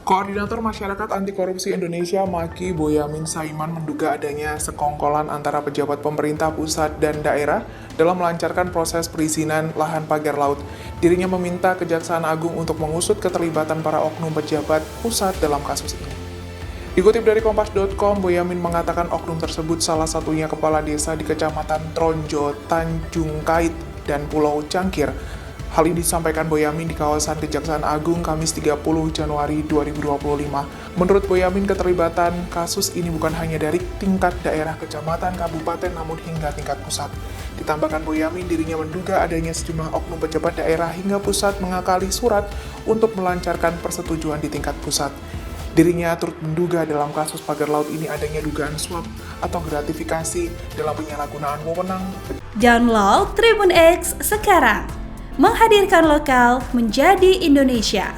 Koordinator Masyarakat Anti Korupsi Indonesia Maki Boyamin Saiman menduga adanya sekongkolan antara pejabat pemerintah pusat dan daerah dalam melancarkan proses perizinan lahan pagar laut. Dirinya meminta Kejaksaan Agung untuk mengusut keterlibatan para oknum pejabat pusat dalam kasus ini. Dikutip dari Kompas.com, Boyamin mengatakan oknum tersebut salah satunya kepala desa di Kecamatan Tronjo, Tanjung Kait, dan Pulau Cangkir. Hal ini disampaikan Boyamin di kawasan Kejaksaan Agung Kamis 30 Januari 2025. Menurut Boyamin, keterlibatan kasus ini bukan hanya dari tingkat daerah, kecamatan, kabupaten, namun hingga tingkat pusat. Ditambahkan Boyamin, dirinya menduga adanya sejumlah oknum pejabat daerah hingga pusat mengakali surat untuk melancarkan persetujuan di tingkat pusat. Dirinya turut menduga dalam kasus pagar laut ini adanya dugaan suap atau gratifikasi dalam penyalahgunaan wewenang. Download Tribun X sekarang, menghadirkan lokal menjadi Indonesia.